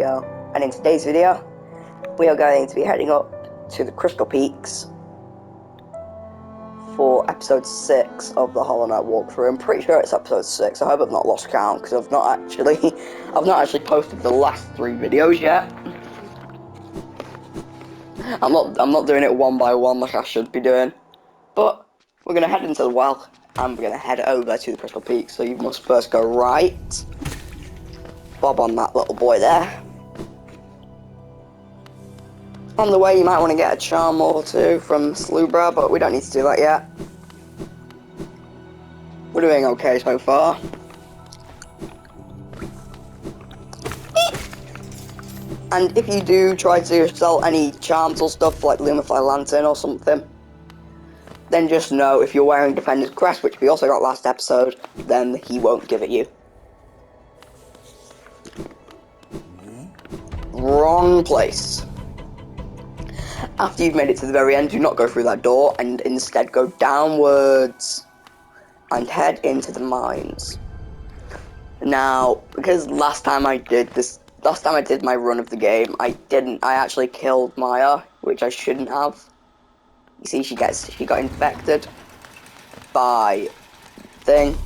video, and in today's video we are going to be heading up to the Crystal Peaks for episode 6 of the Hollow Knight walkthrough. I'm pretty sure it's episode 6. I hope I've not lost count because I've not actually posted the last 3 videos yet. I'm not doing it one by one like I should be doing. But we're gonna head into the well and we're gonna head over to the Crystal Peaks. So you must first go right. Bob on that little boy there. On the way you might want to get a charm or 2 from Slubra, but we don't need to do that yet. We're doing okay so far. And if you do try to sell any charms or stuff like Loom Fly Lantern or something, then just know if you're wearing Defender's Crest, which we also got last episode, then he won't give it you. Wrong place. After you've made it to the very end, do not go through that door and instead go downwards and head into the mines. Now, because last time I did my run of the game, I actually killed Maya, which I shouldn't have. You see, she got infected by thing.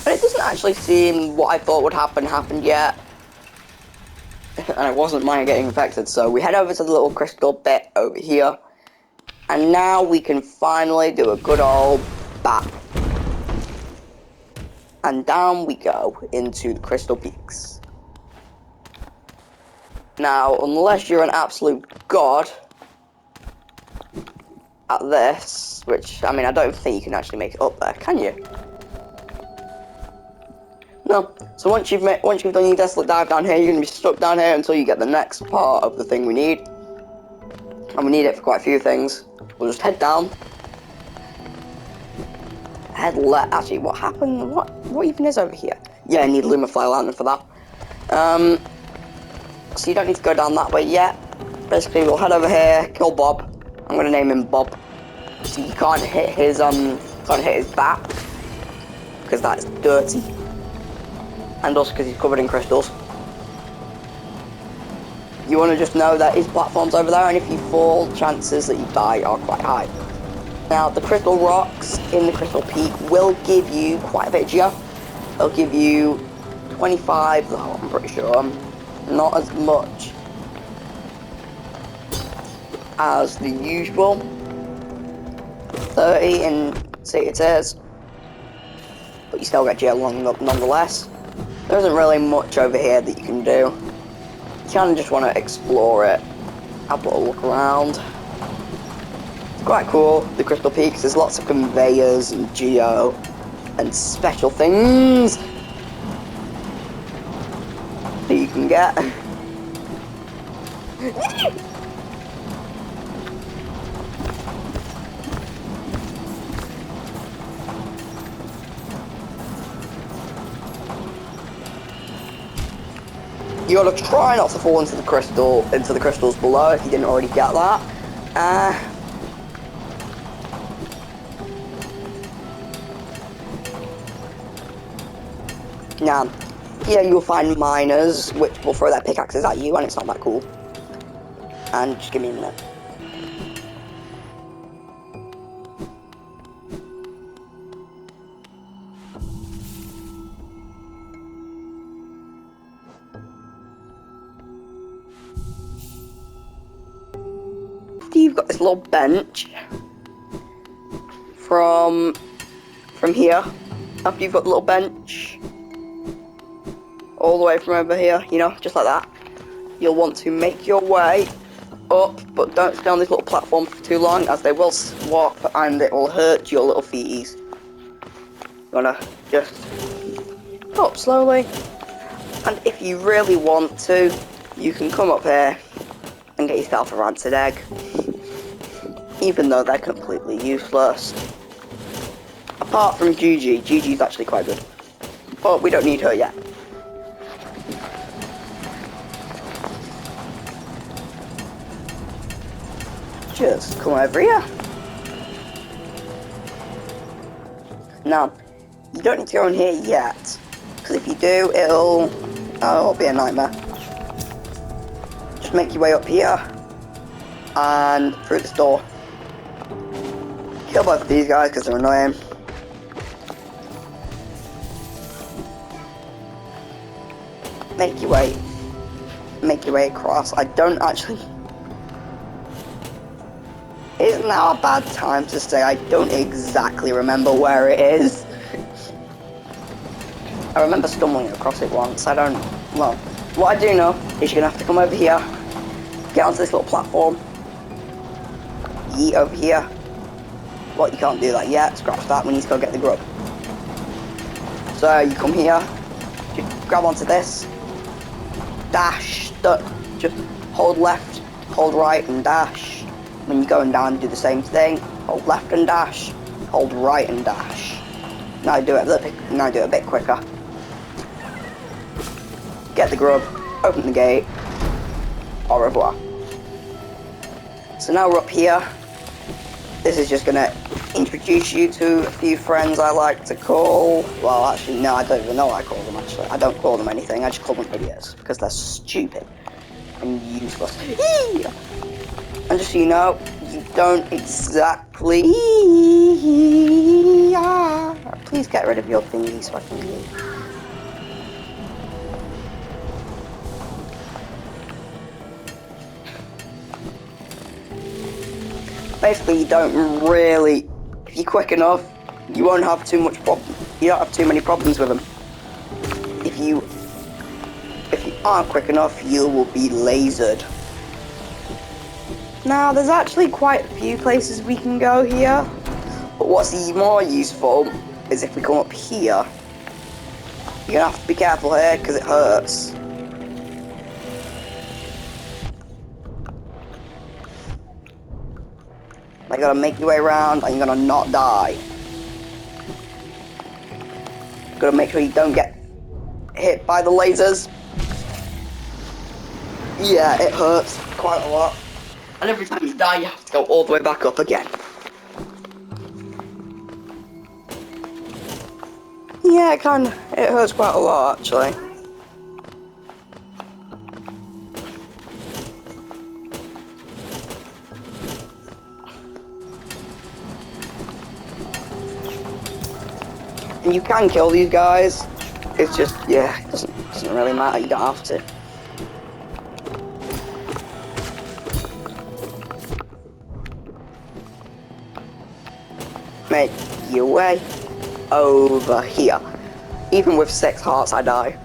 And it doesn't actually seem what I thought would happened yet. And it wasn't Maya getting infected, so we head over to the little crystal bit over here. And now we can finally do a good old bap. And down we go into the Crystal Peaks. Now, unless you're an absolute god at this, which, I mean, I don't think you can actually make it up there, can you? No. So once you've done your desolate dive down here, you're going to be stuck down here until you get the next part of the thing we need. And we need it for quite a few things. We'll just head down. Actually, what happened? What even is over here? Yeah, I need Loom Fly Lantern for that. So you don't need to go down that way yet. Basically, we'll head over here, kill Bob. I'm gonna name him Bob. So you can't hit his back because that's dirty, and also because he's covered in crystals. You want to just know that his platform's over there, and if you fall, chances that you die are quite high. Now, the crystal rocks in the Crystal Peak will give you quite a bit of geo. They'll give you 25, though, I'm pretty sure. Not as much as the usual. 30 in Sea of Tears. But you still get geo nonetheless. There isn't really much over here that you can do. You kind of just want to explore it. Have a little look around. Quite cool, the Crystal Peaks. There's lots of conveyors and geo and special things that you can get. You gotta try not to fall into the crystals below if you didn't already get that. Now, here you'll find miners, which will throw their pickaxes at you, and it's not that cool. And just give me a minute. You've got this little bench from here. After you've got the little bench, all the way from over here, you know, just like that. You'll want to make your way up, but don't stay on this little platform for too long, as they will swap and it will hurt your little feeties. You wanna just go up slowly, and if you really want to, you can come up here and get yourself a rancid egg, even though they're completely useless. Apart from Gigi's actually quite good, but we don't need her yet. Just come over here. Now, you don't need to go in here yet, because if you do, it'll be a nightmare. Just make your way up here and through this door. Kill both of these guys because they're annoying. Make your way across. I don't actually. Isn't now a bad time to say I don't exactly remember where it is? I remember stumbling across it once. Well, what I do know is you're gonna have to come over here, get onto this little platform, yeet over here. Well, you can't do that yet. Scratch that. We need to go get the grub. So you come here, just grab onto this, dash. Just hold left, hold right, and dash. When you're going down, do the same thing. Hold left and dash. Hold right and dash. Now do it a bit quicker. Get the grub. Open the gate. Au revoir. So now we're up here. This is just gonna introduce you to a few friends I like to call. Well, actually, no, I don't even know what I call them. Actually, I don't call them anything. I just call them idiots because they're stupid and useless. And just so you know, you don't exactly. Please get rid of your thingy so I can leave. Basically, you don't really. If you're quick enough, you won't have too much problem. You don't have too many problems with them. If you aren't quick enough, you will be lasered. Now, there's actually quite a few places we can go here, but what's even more useful is if we come up here. You're gonna have to be careful here because it hurts. You gotta make your way around and you're gonna not die. You gotta make sure you don't get hit by the lasers. Yeah, it hurts quite a lot. And every time you die, you have to go all the way back up again. Yeah, it hurts quite a lot, actually. And you can kill these guys. It's just, yeah, it doesn't really matter. You don't have to. Make your way over here. Even with 6 hearts, I die.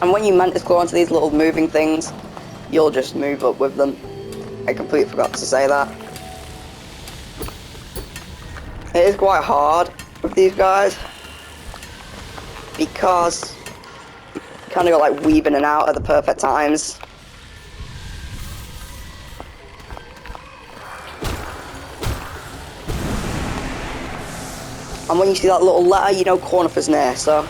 And when you mantis claw onto these little moving things, you'll just move up with them. I completely forgot to say that. It is quite hard with these guys because you kind of got like weave in and out at the perfect times. And when you see that little letter, you know Cornifer's near, so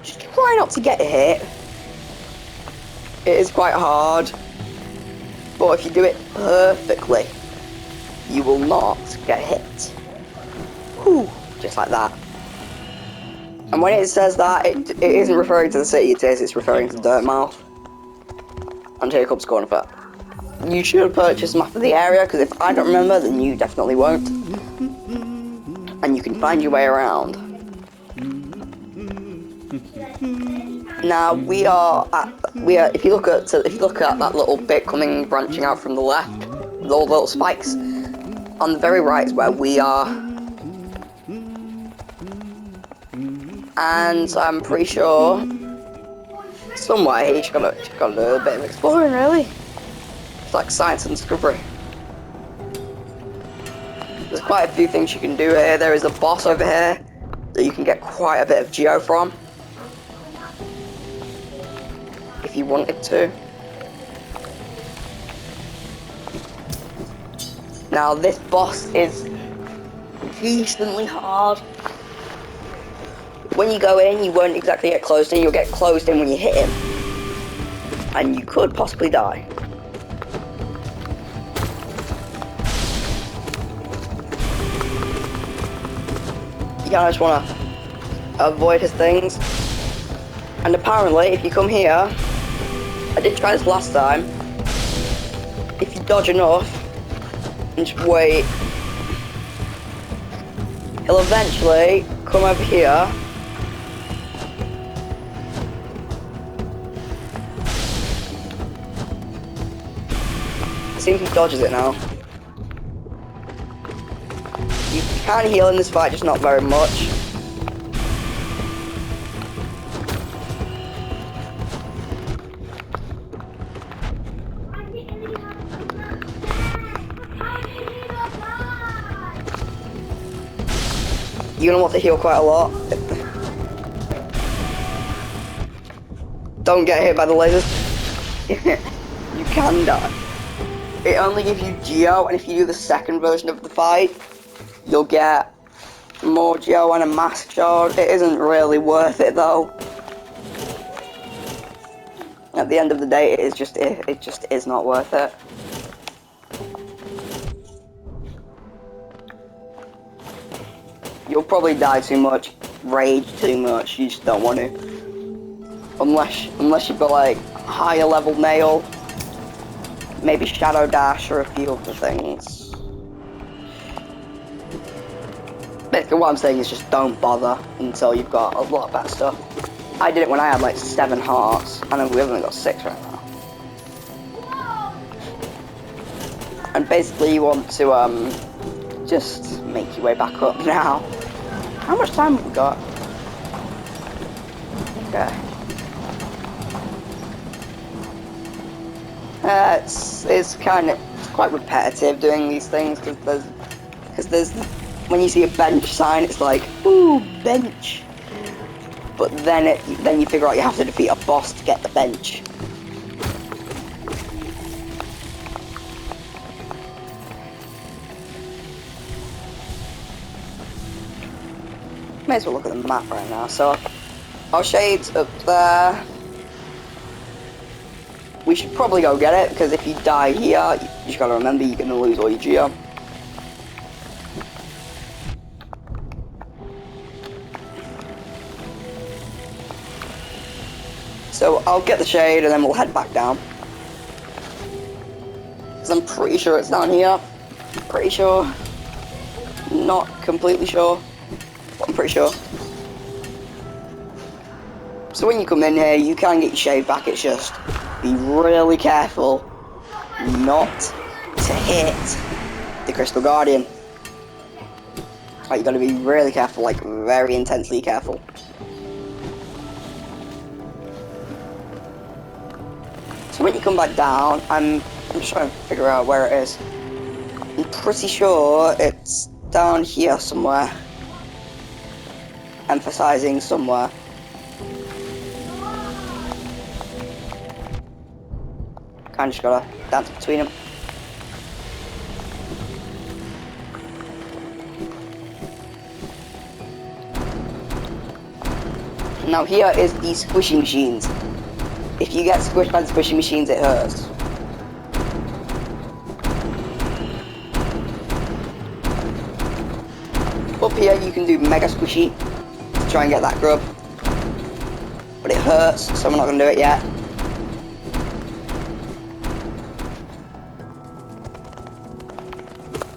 just try not to get hit. It is quite hard, but if you do it perfectly, you will not get hit. Whew, just like that. And when it says that, it isn't referring to the city it's referring to Dirtmouth. And here comes Cornifer. You should purchase a map of the area, because if I don't remember, then you definitely won't. And you can find your way around. Now if you look at that little bit branching out from the left, with all the little spikes, on the very right is where we are. And I'm pretty sure somewhere here you just gotta do a little bit of exploring, really. It's like science and discovery. There's quite a few things you can do here. There is a boss over here that you can get quite a bit of geo from, if you wanted to. Now this boss is decently hard. When you go in, you won't exactly get closed in, you'll get closed in when you hit him. And you could possibly die. kind of just want to avoid his things. And apparently, if you come here, I did try this last time, if you dodge enough and just wait, he'll eventually come over here. See if he dodges it now. You can heal in this fight, just not very much. You're gonna want to heal quite a lot. Don't get hit by the lasers. You can die. It only gives you Geo, and if you do the second version of the fight, you'll get more Geo and a mask shard. It isn't really worth it though. At the end of the day, it just is not worth it. You'll probably die too much, rage too much. You just don't want to, unless you've got like higher level nail. Maybe Shadow Dash or a few other things. Basically what I'm saying is just don't bother until you've got a lot better stuff. I did it when I had like 7 hearts, and we've only got 6 right now. And basically you want to just make your way back up now. How much time have we got? Okay. It's quite repetitive doing these things because there's when you see a bench sign, it's like ooh bench, but then you figure out you have to defeat a boss to get the bench. May as well look at the map right now. So our shade's up there. We should probably go get it, because if you die here, you just gotta remember you're gonna lose all your Geo. So I'll get the shade and then we'll head back down. Because I'm pretty sure it's down here. Pretty sure. Not completely sure, but I'm pretty sure. So when you come in here, you can get your shade back. It's just be really careful not to hit the Crystal Guardian. Like, you gotta be really careful, like very intensely careful. So when you come back down, I'm just trying to figure out where it is. I'm pretty sure it's down here somewhere. Emphasizing somewhere. Kinda just gotta dance between them. Now here is the squishy machines. If you get squished by the squishy machines, it hurts. Up here you can do mega squishy to try and get that grub. But it hurts, so I'm not gonna do it yet.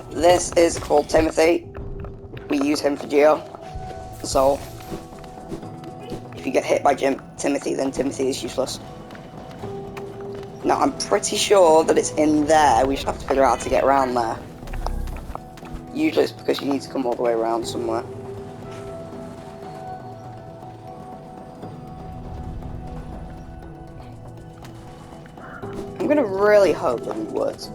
This is called Timothy. We use him for Geo. So if you get hit by Timothy, then Timothy is useless. Now I'm pretty sure that it's in there. We just have to figure out how to get around there. Usually it's because you need to come all the way around somewhere. I'm gonna really hope that it works.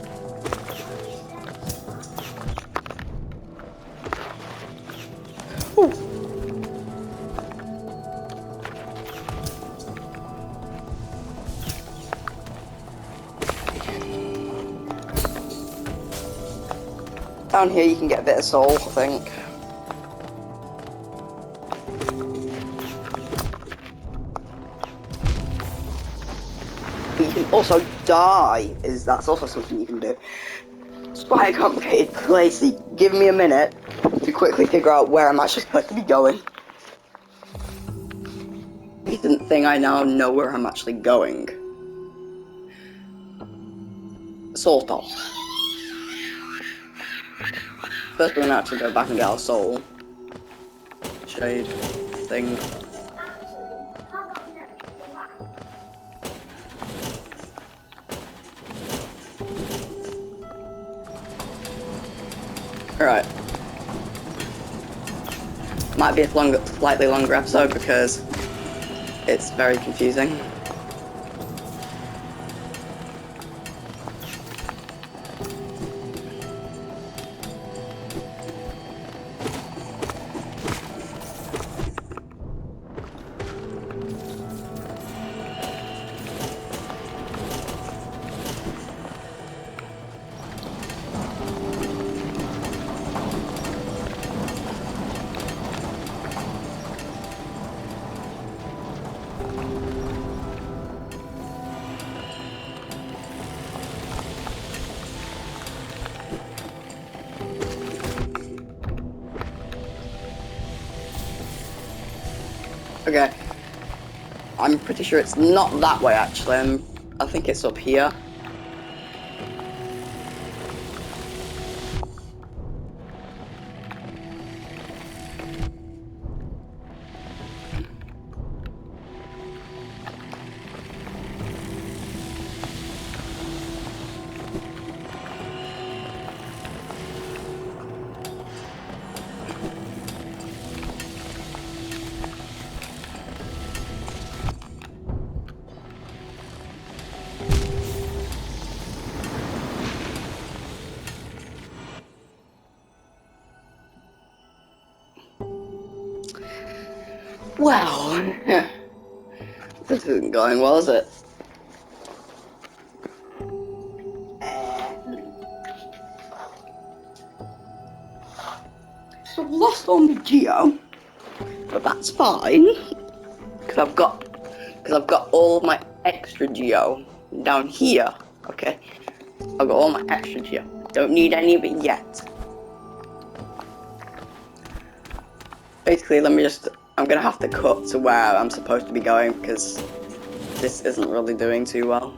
Down here you can get a bit of soul, I think. But you can also die, that's also something you can do. So why I can't repeat Lacey, give me a minute to quickly figure out where I'm actually supposed to be going. Decent thing I now know where I'm actually going. Sort of. First we're gonna actually go back and get our soul shade thing. Alright. Might be a slightly longer episode because it's very confusing. Okay. I'm pretty sure it's not that way actually. I think it's up here. Wow. This isn't going well, is it? So I've lost all my geo, but that's fine because I've got all of my extra geo down here. Okay, I've got all my extra geo. Don't need any of it yet. Basically, I'm gonna have to cut to where I'm supposed to be going because this isn't really doing too well.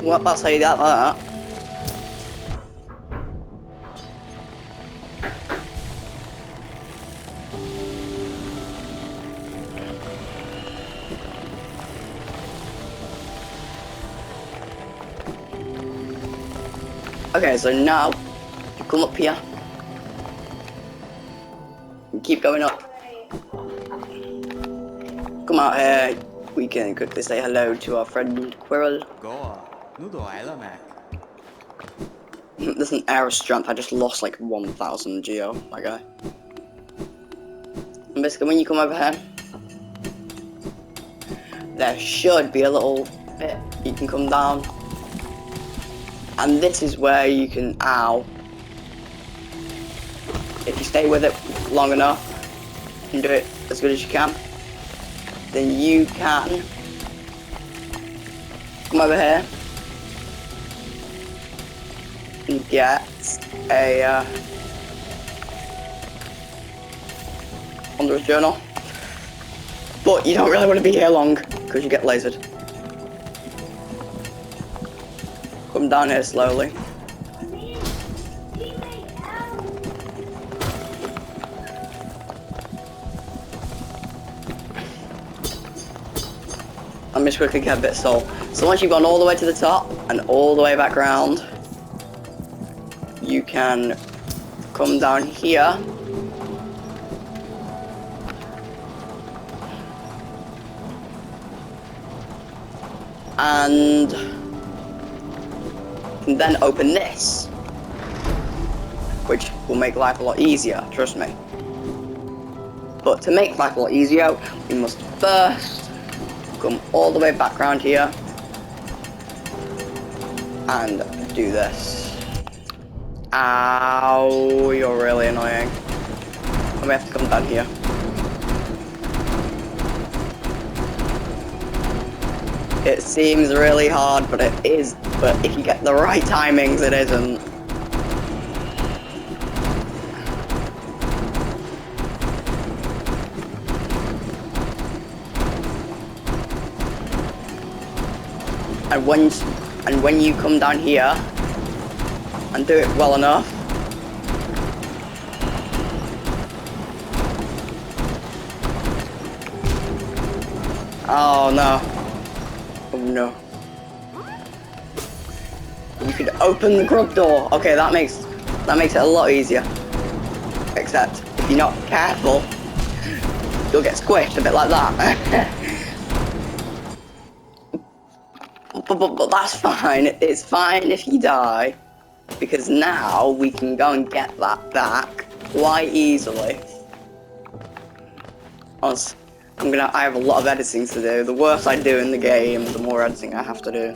Well, that's how you get that. Okay, so now you come up here. You keep going up. Come out here. We can quickly say hello to our friend Quirrell. There's an air of strength. I just lost like 1,000 geo, my guy. And basically, when you come over here, there should be a little bit you can come down. And this is where you can, ow. If you stay with it long enough and do it as good as you can, then you can come over here and get a Wanderer's Journal. But you don't really want to be here long because you get lasered. Come down here slowly. I'm just quickly get a bit of soul. So once you've gone all the way to the top and all the way back round, you can come down here. And then open this, which will make life a lot easier, trust me. But to make life a lot easier, we must first come all the way back around here and do this. Ow, you're really annoying. And we have to come down here. It seems really hard, but it is. But if you get the right timings, it isn't. And when you come down here and do it well enough, oh no. Oh no. You could open the grub door. Okay, that makes it a lot easier. Except if you're not careful, you'll get squished a bit like that. but that's fine. It's fine if you die, because now we can go and get that back quite easily. I have a lot of editing to do. The worse I do in the game, the more editing I have to do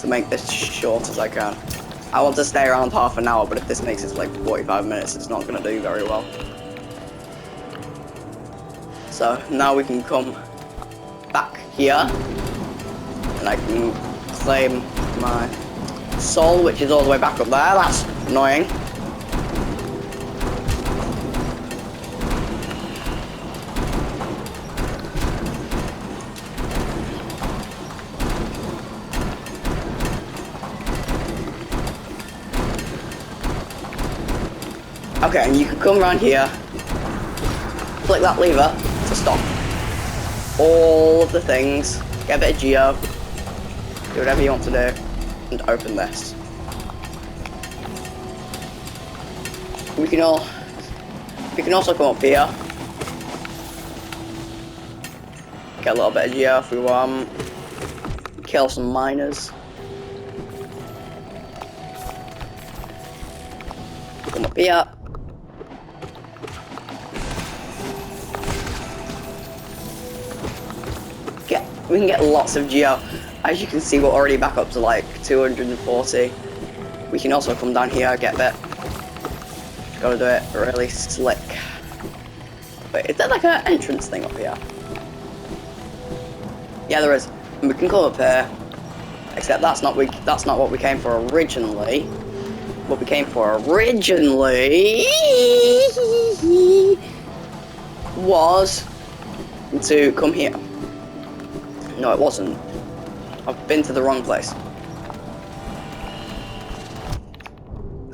to make this short as I can. I want to stay around half an hour, but if this makes it like 45 minutes, it's not going to do very well. So now we can come back here, and I can claim my soul, which is all the way back up there. That's annoying. Okay, and you can come around here, flick that lever to stop all of the things, get a bit of geo, do whatever you want to do, and open this. We can also come up here, get a little bit of geo if we want, kill some miners. Come up here. We can get lots of geo. As you can see, we're already back up to like 240. We can also come down here, get a bit. Gotta do it really slick. Wait, is there like an entrance thing up here? Yeah, there is. And we can come up here. Except that's not what we came for originally. What we came for originally was to come here. No, it wasn't. I've been to the wrong place.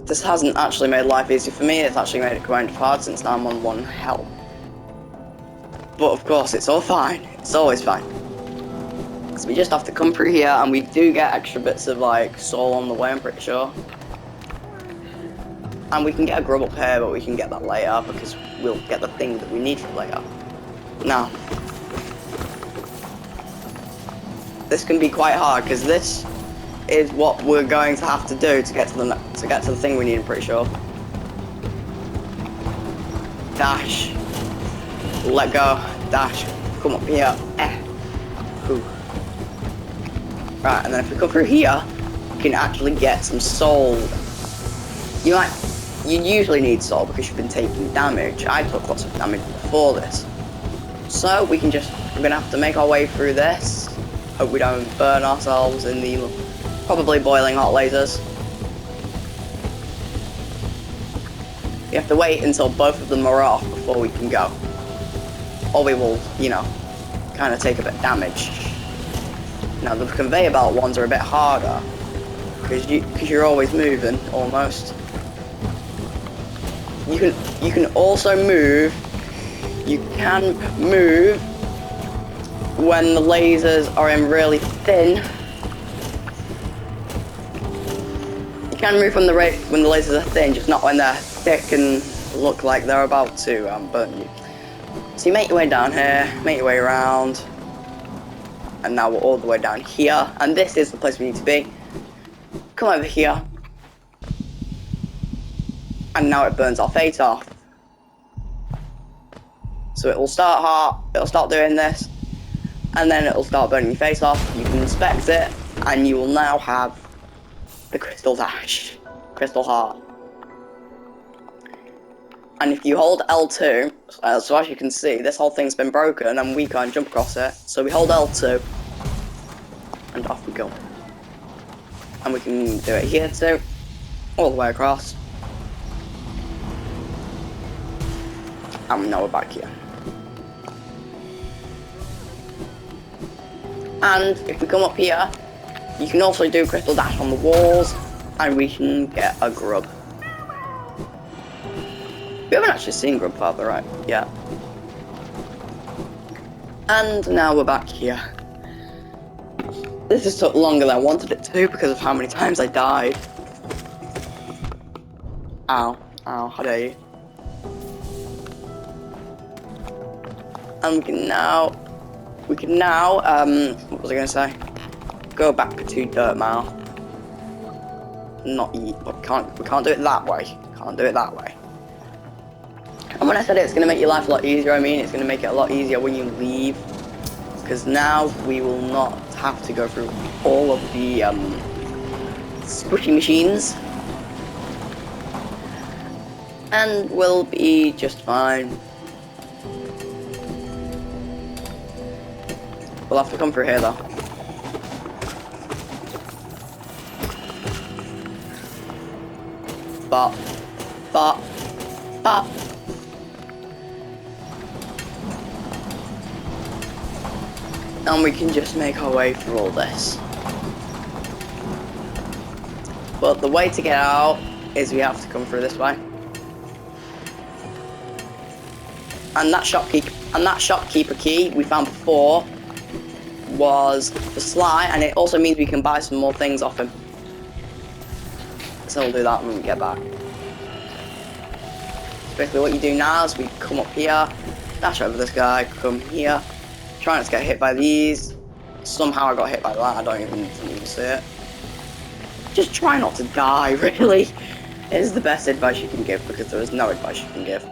This hasn't actually made life easy for me, it's actually made it kind of hard since now I'm on 1 health. But of course, it's all fine. It's always fine. Because we just have to come through here, and we do get extra bits of, like, soul on the way, I'm pretty sure. And we can get a grub up here, but we can get that later, because we'll get the thing that we need for later. Now, this can be quite hard, because this is what we're going to have to do to get to the thing we need, I'm pretty sure. Dash. Let go. Dash. Come up here. Ooh. Right, and then if we come through here, we can actually get some soul. You usually need soul because you've been taking damage. I took lots of damage before this. So we're gonna have to make our way through this. Hope we don't burn ourselves in the probably boiling hot lasers. We have to wait until both of them are off before we can go. Or we will, you know, kind of take a bit of damage. Now the conveyor belt ones are a bit harder because you're always moving almost. You can also move. You can move when the lasers are in really thin. You can move when the lasers are thin, just not when they're thick and look like they're about to burn you. So you make your way down here, make your way around, and now we're all the way down here, and this is the place we need to be. Come over here, and now it burns our fate off. So it will start hot, it'll start doing this, and then it'll start burning your face off. You can inspect it, and you will now have the crystal dash, crystal heart. And if you hold L2, so as you can see, this whole thing's been broken and we can't jump across it. So we hold L2, and off we go. And we can do it here too, all the way across. And now we're back here. And if we come up here, you can also do crystal dash on the walls, and we can get a grub. We haven't actually seen grub farther, right? Yeah. And now we're back here. This has took longer than I wanted it to because of how many times I died. Ow. Ow, how dare you. And we can now, what was I gonna say? Go back to Dirt Mile. Not eat, but we can't do it that way. Can't do it that way. And when I said it's going to make your life a lot easier, I mean it's going to make it a lot easier when you leave. Because now we will not have to go through all of the squishy machines. And we'll be just fine. We'll have to come through here though. Bop. And we can just make our way through all this. But the way to get out is we have to come through this way. And that shopkeeper key we found before was for Sly, and it also means we can buy some more things off him. So we'll do that when we get back. So basically what you do now is we come up here, dash over this guy, come here, try not to get hit by these. Somehow I got hit by that, I don't even see it. Just try not to die, really. It is the best advice you can give, because there is no advice you can give.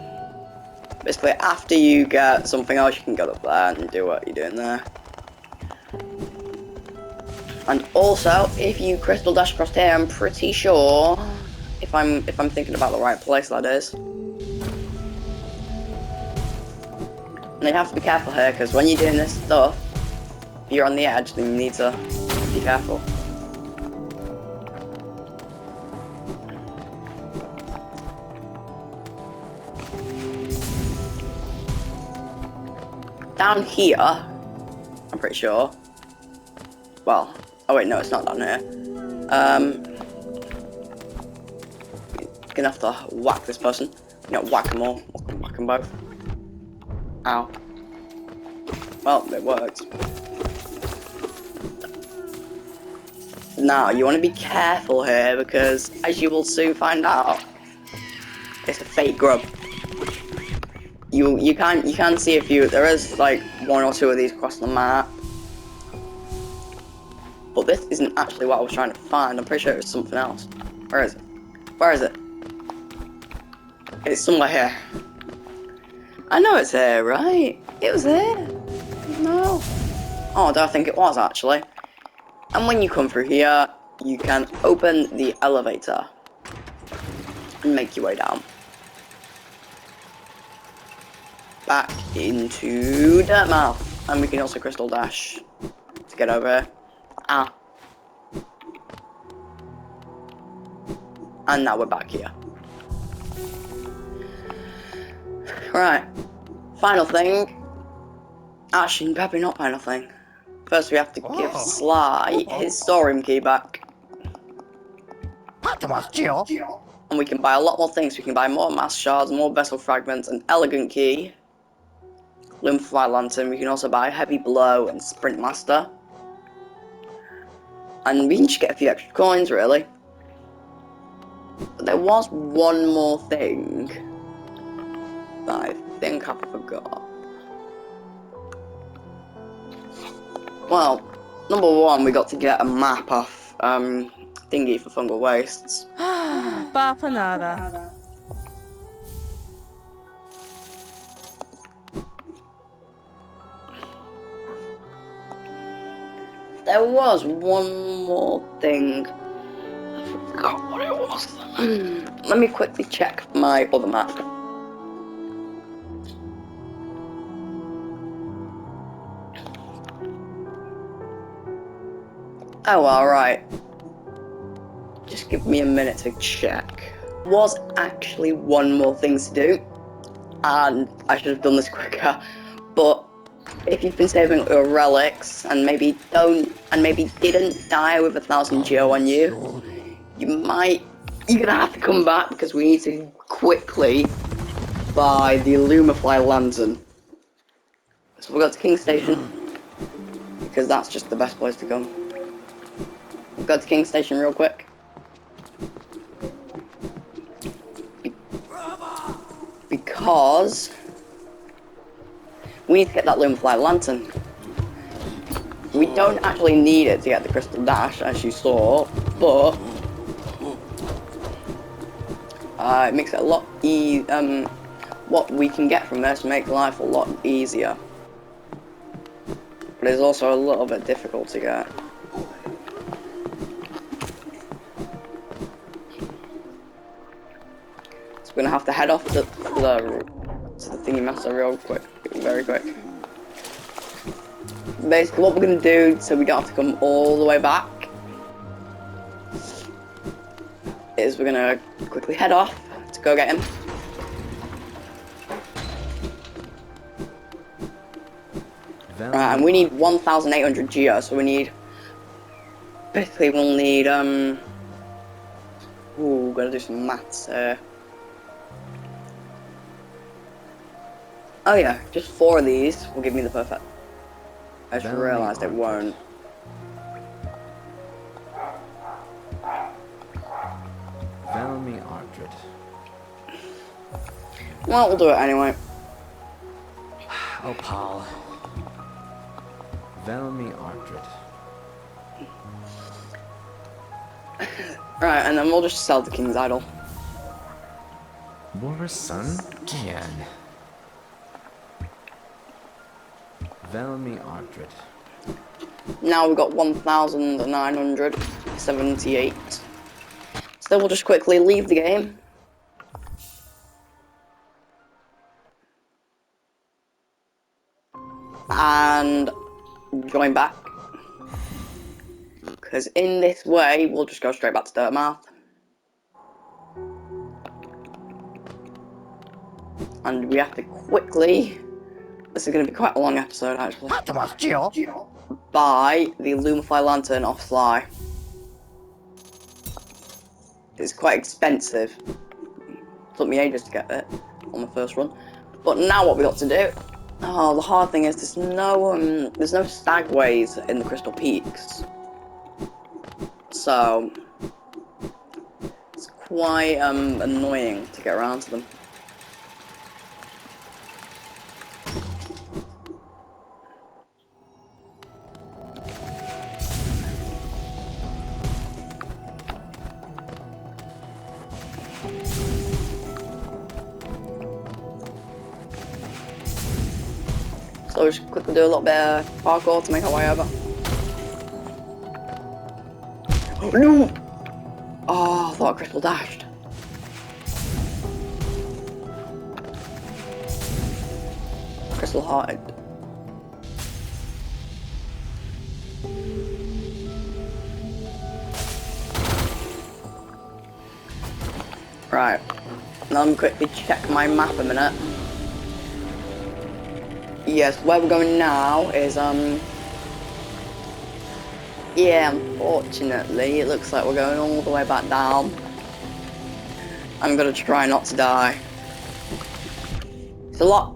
Basically, after you get something else, you can go up there and do what you're doing there. And also, if you crystal dash across here, I'm pretty sure, if I'm thinking about the right place, that is. And you have to be careful here, because when you're doing this stuff, if you're on the edge, then you need to be careful. Down here, I'm pretty sure. Well, Oh wait, no, it's not down here. Gonna have to whack this person. You know, whack them all. Whack them both. Ow. Well, it worked. Now, you want to be careful here because, as you will soon find out, it's a fake grub. You can see a few. There is like 1 or 2 of these across the map, but this isn't actually what I was trying to find. I'm pretty sure it's something else. Where is it? Where is it? It's somewhere here. I know it's here, right? It was here. No. Oh, I don't think it was actually. And when you come through here, you can open the elevator and make your way down. Back into Dirtmouth. And we can also crystal dash to get over here. Ah. And now we're back here. Right. Final thing. Actually, probably not final thing. First we have to give Sly his storeroom key back. And we can buy a lot more things. We can buy more mass shards, more vessel fragments, an elegant key, Loom Fly Lantern. We can also buy Heavy Blow and Sprint Master. And we can just get a few extra coins, really. But there was one more thing that I think I forgot. Well, number 1, we got to get a map off thingy for fungal wastes. Bapanada. There was one more thing. I forgot what it was. Let me quickly check my other map. Oh, alright. Just give me a minute to check. There was actually one more thing to do, and I should have done this quicker, but if you've been saving up your relics and maybe didn't die with 1,000 geo on you, you're gonna have to come back because we need to quickly buy the Loom Fly Lantern. So we'll go to King Station because that's just the best place to go. We'll go to King Station real quick. Because we need to get that Loom Fly Lantern. We don't actually need it to get the Crystal Dash, as you saw, but it makes it a lot what we can get from this makes life a lot easier. But it's also a little bit difficult to get. So we're gonna have to head off to the thingy master real quick, very quick. Basically what we're gonna do, so we don't have to come all the way back, is we're gonna quickly head off to go get him. Right, and we need 1,800 geo, so we need, basically we'll need, gotta do some maths here. Oh yeah, just 4 of these will give me the perfect. I just realised it won't. Velmi Ardred. Well, we'll do it anyway. Oh, Paul. Velmi Ardred. Right, and then we'll just sell the King's Idol. Boris' son? Gian. Velmi Ardred. Now we've got 1,978. So we'll just quickly leave the game. And join back. Because in this way, we'll just go straight back to Dirtmouth. And we have to quickly... This is going to be quite a long episode, actually. buy the Loom Fly Lantern off Sly. It's quite expensive. Took me ages to get it on the first run. But now what we got to do? Oh, the hard thing is there's no stagways in the Crystal Peaks. So it's quite annoying to get around to them. So we'll just quickly do a little bit of parkour to make our way over. Oh, no! Oh, I thought Crystal dashed. Crystal hearted. Right. Now let me quickly check my map a minute. Yes, where we're going now is, yeah, unfortunately, it looks like we're going all the way back down. I'm gonna try not to die. It's a lot,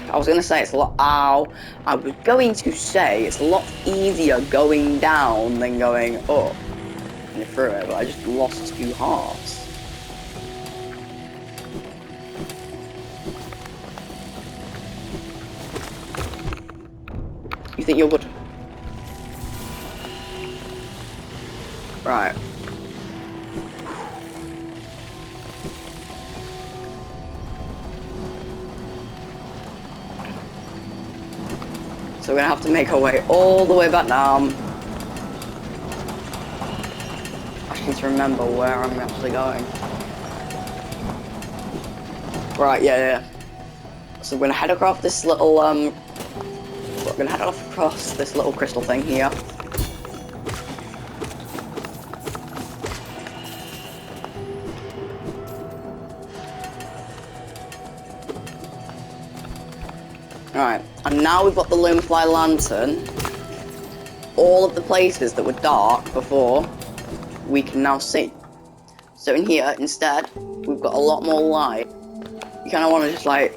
I was gonna say it's a lot, ow. I was going to say it's a lot easier going down than going up and through it, but I just lost 2 hearts. You think you're good? Right. So we're gonna have to make our way all the way back down. I just need to remember where I'm actually going. Right, yeah. So we're gonna head across this little, we're gonna head off across this little crystal thing here. Alright, and now we've got the Loom Fly Lantern. All of the places that were dark before, we can now see. So in here, instead, we've got a lot more light. You kind of want to just like,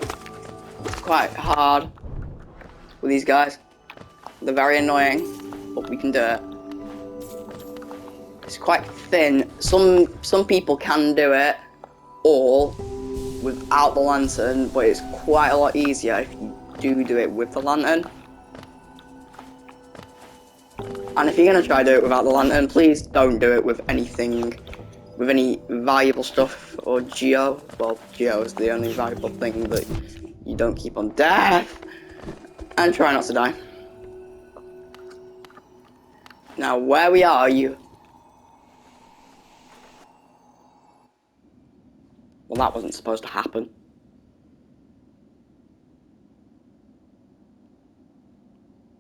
it's quite hard with these guys. They're very annoying, but we can do it. It's quite thin. Some people can do it all without the lantern, but it's quite a lot easier if you do it with the lantern. And if you're gonna try to do it without the lantern, please don't do it with anything, with any valuable stuff or geo. Well, geo is the only valuable thing that you don't keep on death. And try not to die. Now, where we are, well, that wasn't supposed to happen.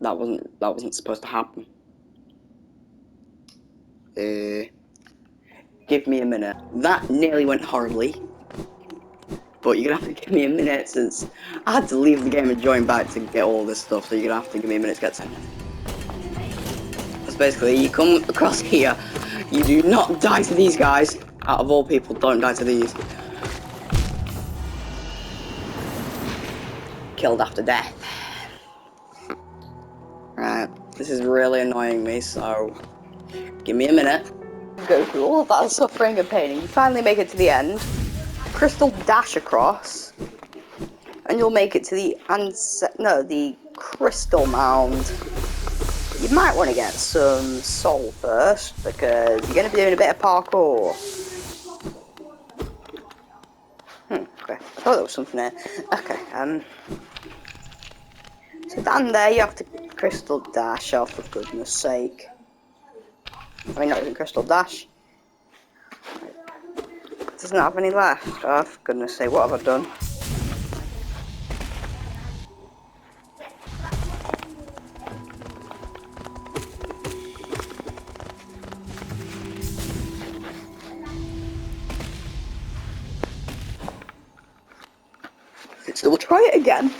That wasn't supposed to happen. Give me a minute. That nearly went horribly. But you're gonna have to give me a minute since I had to leave the game and join back to get all this stuff, so you're gonna have to give me a minute to get to it. Because basically, you come across here, you do not die to these guys. Out of all people, don't die to these. Killed after death. Right, this is really annoying me, so give me a minute. Go through all of that suffering and pain, and you finally make it to the end. Crystal dash across, and you'll make it to the the Crystal Mound. You might want to get some soul first, because you're going to be doing a bit of parkour. Okay, I thought there was something there. Okay, so down there you have to crystal dash, oh for goodness sake. I mean, not even crystal dash. It doesn't have any left. Oh for goodness sake, what have I done? So we'll try it again.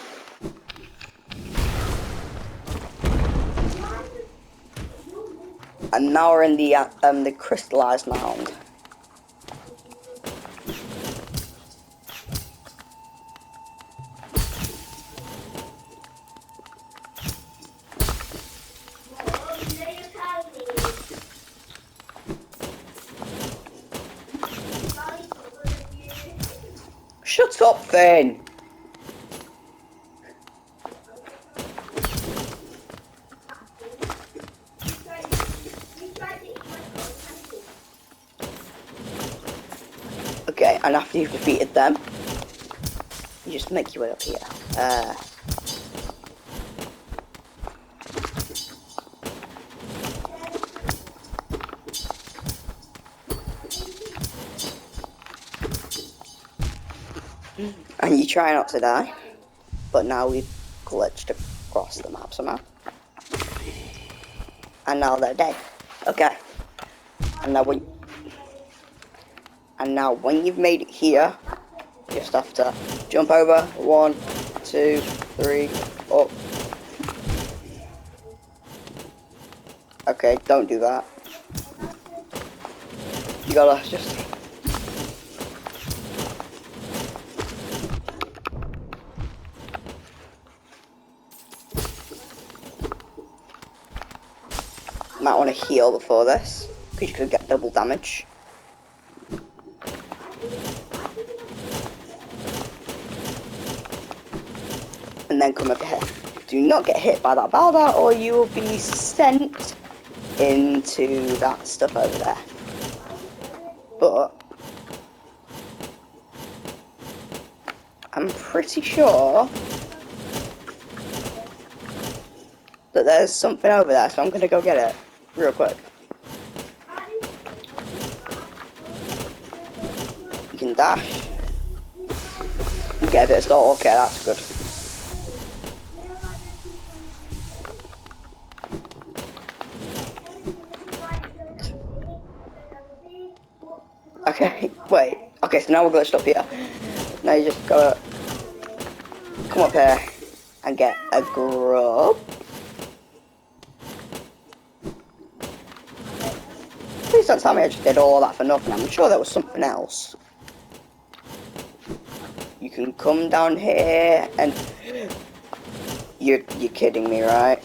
And now we're in the Crystallized Mound. Shut up, Finn! Okay, and after you've defeated them, you just make your way up here. And you try not to die, but now we've glitched across the map somehow. And now they're dead. Okay. And now when you've made it here, you just have to jump over. 1, 2, 3, up. Okay, don't do that. You gotta just... Might want to heal before this, because you could get double damage. And then come over here. Do not get hit by that boulder, or you will be sent into that stuff over there. But I'm pretty sure that there's something over there, so I'm gonna go get it real quick. You can dash. You get a bit of salt. Okay, that's good. Okay, wait. Okay, so now we're glitched up here. Now you just gotta come up here and get a grub. Please don't tell me I just did all that for nothing. I'm sure there was something else. You can come down here and... You're kidding me, right?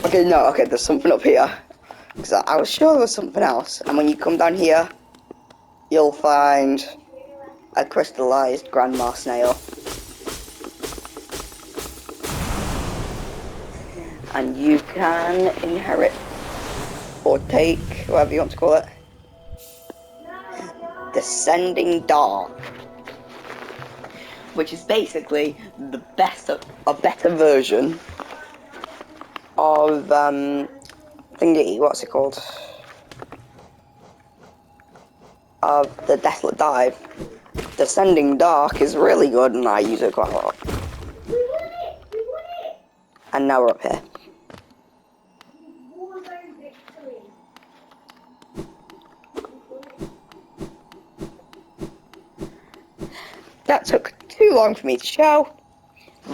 Okay, no, okay, there's something up here. Because I was sure there was something else. And when you come down here, you'll find a crystallized grandma snail. And you can inherit, or take, whatever you want to call it, Descending Dark. Which is basically the a better version of, thingy, what's it called? Of the Desolate Dive. Descending Dark is really good and I use it quite a lot. And now we're up here. That took too long for me to show,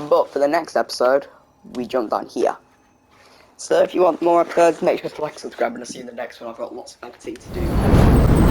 but for the next episode, we jump down here. So if you want more episodes, make sure to like, subscribe, and I'll see you in the next one. I've got lots of editing to do.